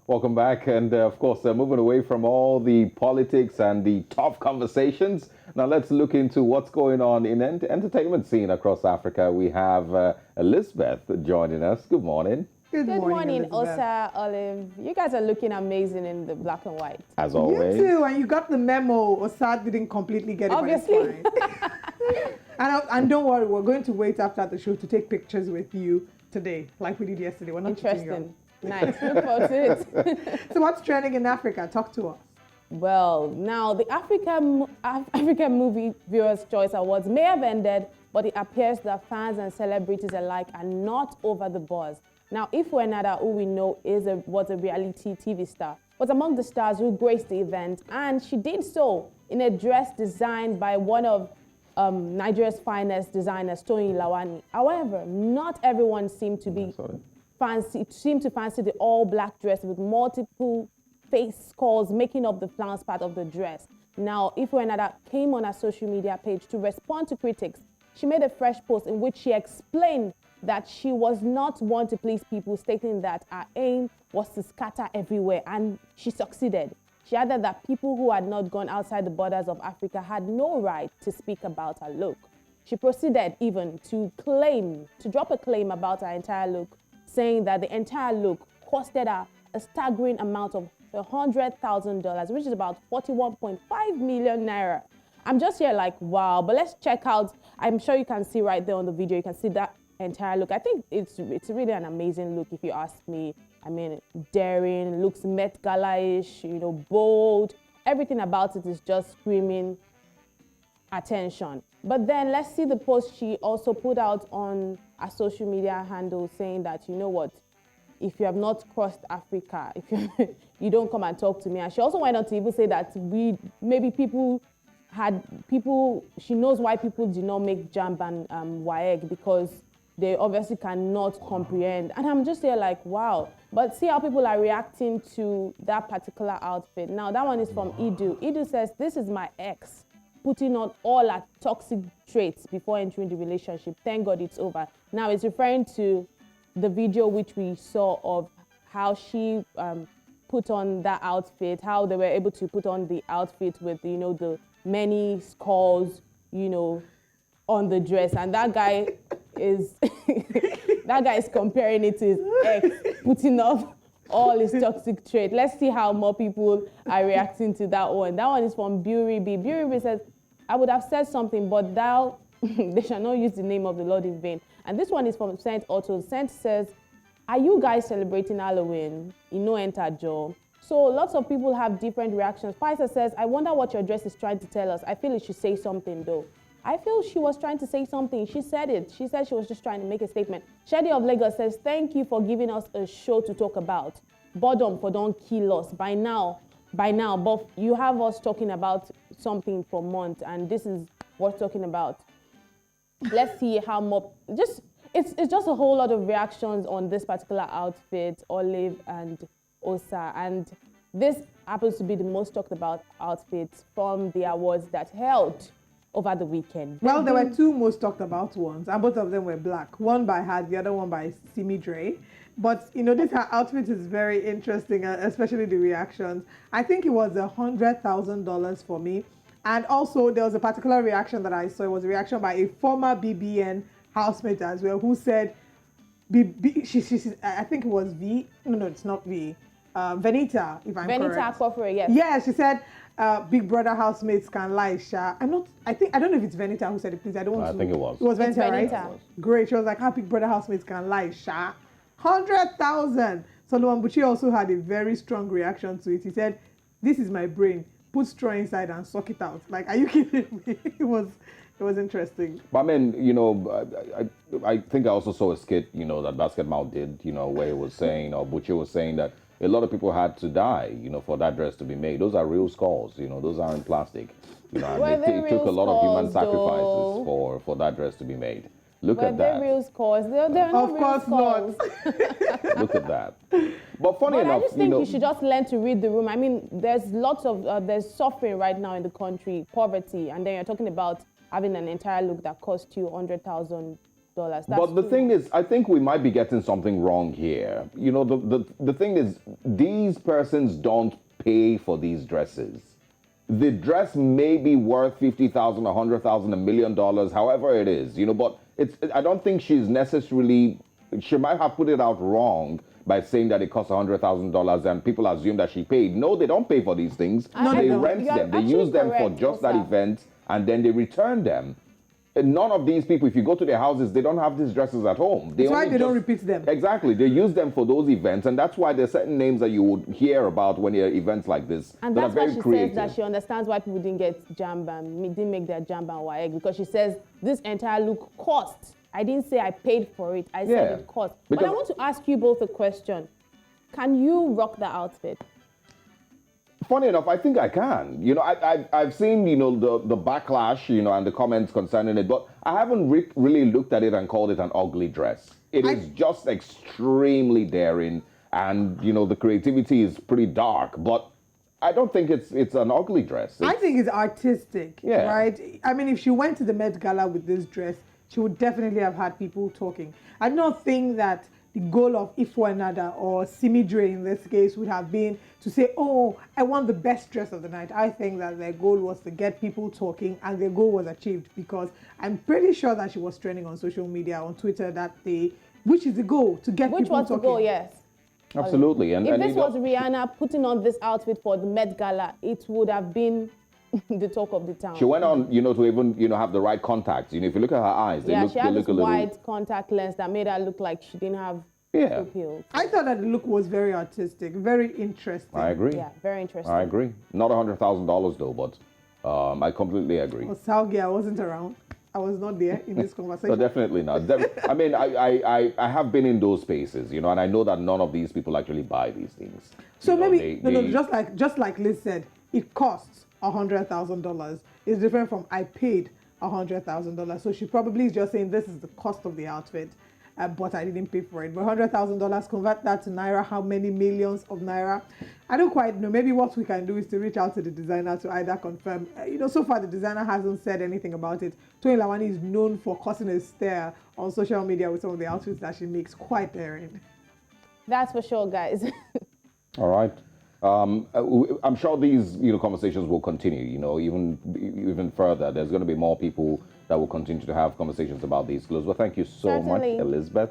Welcome back. And of course, moving away from all the politics and the tough conversations, now let's look into what's going on in entertainment scene across Africa. We have Elizabeth joining us. Good morning. Good morning, Elizabeth. Osa, Olive. You guys are looking amazing in the black and white. As always. You too, and you got the memo. Osa didn't completely get it. Obviously. And don't worry, we're going to wait after the show to take pictures with you today, like we did yesterday. We're not interesting. Nice. Look forward to it. So what's trending in Africa? Talk to us. Well, now the African Movie Viewers' Choice Awards may have ended, but it appears that fans and celebrities alike are not over the buzz. Now, Ifu Ennada, who we know was a reality TV star, was among the stars who graced the event, and she did so in a dress designed by one of Nigeria's finest designers, Toyin Lawani. However, not everyone seemed to fancy the all-black dress with multiple face skulls making up the flounce part of the dress. Now, Ifu Ennada came on her social media page to respond to critics. She made a fresh post in which she explained that she was not one to please people, stating that her aim was to scatter everywhere, and she succeeded. She added that people who had not gone outside the borders of Africa had no right to speak about her look. She proceeded even to drop a claim about her entire look, saying that the entire look costed her a staggering amount of $100,000, which is about 41.5 million naira. I'm just here like, wow, but let's check out, I'm sure you can see right there on the video, you can see that entire look. I think it's really an amazing look if you ask me. I mean, daring, looks Met Gala-ish, bold. Everything about it is just screaming attention. But then let's see the post she also put out on a social media handle saying that, you know what, if you have not crossed Africa, if you don't come and talk to me. And she also went on to even say that she knows why people do not make JAMB and WAEG, because they obviously cannot comprehend. And I'm just here like, wow. But see how people are reacting to that particular outfit. Now, that one is from Idu. Idu says, this is my ex, putting on all her toxic traits before entering the relationship. Thank God it's over. Now, it's referring to the video which we saw of how she put on that outfit, how they were able to put on the outfit with, the many skulls, on the dress. And that guy is comparing it to his ex, putting off all his toxic trait. Let's see how more people are reacting to that one. That one is from Buri B. Buri B says, I would have said something, but thou, they shall not use the name of the Lord in vain. And this one is from Saint Otto. Saint says, are you guys celebrating Halloween? Enter Joe. So lots of people have different reactions. Paisa says, I wonder what your dress is trying to tell us. I feel it should say something though. I feel she was trying to say something. She said it. She said she was just trying to make a statement. Shadi of Lagos says, thank you for giving us a show to talk about. Boredom for don't kill us. By now, but you have us talking about something for months, and this is what we're talking about. Let's see how more, it's just a whole lot of reactions on this particular outfit, Olive and Osa. And this happens to be the most talked about outfit from the awards that held over the weekend. Well, there were two most talked about ones, and both of them were black. One by her, the other one by Simi Dre. But, her outfit is very interesting, especially the reactions. I think it was $100,000 for me. And also, there was a particular reaction that I saw. It was a reaction by a former BBN housemate as well, who said, I think it was V. No, it's not V. Venita, if I'm correct. Venita Akpofure, yes. Yeah, she said, Big Brother housemates can lie, Sha. I don't know if it's Venita who said it, please. I think it was. It was Venita, right? Great. She was like, how Big Brother housemates can lie, Sha. 100,000. So Luambuchi also had a very strong reaction to it. He said, this is my brain. Put straw inside and suck it out. Like, are you kidding me? It was interesting. But I mean, I think I also saw a skit, that Basketball did, where he was saying, or Buchi was saying that a lot of people had to die, for that dress to be made. Those are real skulls, those aren't plastic. And it took a lot of human sacrifices for that dress to be made. Look at that. They're real scores. They're not real scores. Look at that. But funny enough, I just think you should just learn to read the room. I mean, there's lots of there's suffering right now in the country, poverty, and then you're talking about having an entire look that cost you 100,000 But the thing is, I think we might be getting something wrong here. You know, the thing is, these persons don't pay for these dresses. The dress may be worth $50,000, $100,000, $1 million, however it is, you know, but I don't think she's necessarily, she might have put it out wrong by saying that it costs $100,000 and people assume that she paid. No, they don't pay for these things. They rent them. They use them for just that event and then they return them. And none of these people, if you go to their houses, they don't have these dresses at home. That's why they don't repeat them. Exactly. They use them for those events, and that's why there's certain names that you would hear about when there are events like this. And that that's are very why she creative. says that she understands why people didn't get Jamba, didn't make their Jamba and Waeg, because she says this entire look cost. I didn't say I paid for it. I said it cost. But I want to ask you both a question. Can you rock the outfit? Funny enough, I think I can. You know, I've seen, you know, the backlash, you know, and the comments concerning it, but I haven't really looked at it and called it an ugly dress. It is just extremely daring, and, you know, the creativity is pretty dark, but I don't think it's an ugly dress. I think it's artistic, right? I mean, if she went to the Met Gala with this dress, she would definitely have had people talking. I don't think that the goal of Ifu Ennada or Simi Dre in this case would have been to say, oh, I want the best dress of the night. I think that their goal was to get people talking, and their goal was achieved, because I'm pretty sure that she was trending on social media, on Twitter that day, which is the goal, to get people talking. Which was the goal, yes. Absolutely. If this was Rihanna putting on this outfit for the Met Gala, it would have been the talk of the town. She went on, you know, to even, you know, have the right contacts. You know, if you look at her eyes, they look she had this wide contact lens that made her look like she didn't have pupils. I thought that the look was very artistic, very interesting. I agree. Yeah, very interesting. I agree. Not $100,000 though, but I completely agree. Oh, Salgia, I wasn't around. I was not there in this conversation. No, definitely not. I mean, I have been in those spaces, you know, and I know that none of these people actually buy these things. So maybe, just like Liz said, it costs $100,000. It's different from I paid $100,000. So she probably is just saying this is the cost of the outfit, but I didn't pay for it. But $100,000, convert that to Naira, how many millions of Naira? I don't quite know. Maybe what we can do is to reach out to the designer to either confirm. You know, so far the designer hasn't said anything about it. Toyin Lawani is known for causing a stir on social media with some of the outfits that she makes, quite daring. That's for sure, guys. All right. I'm sure these, you know, conversations will continue, you know, even further. There's going to be more people that will continue to have conversations about these clothes. Well, thank you so much, Elizabeth.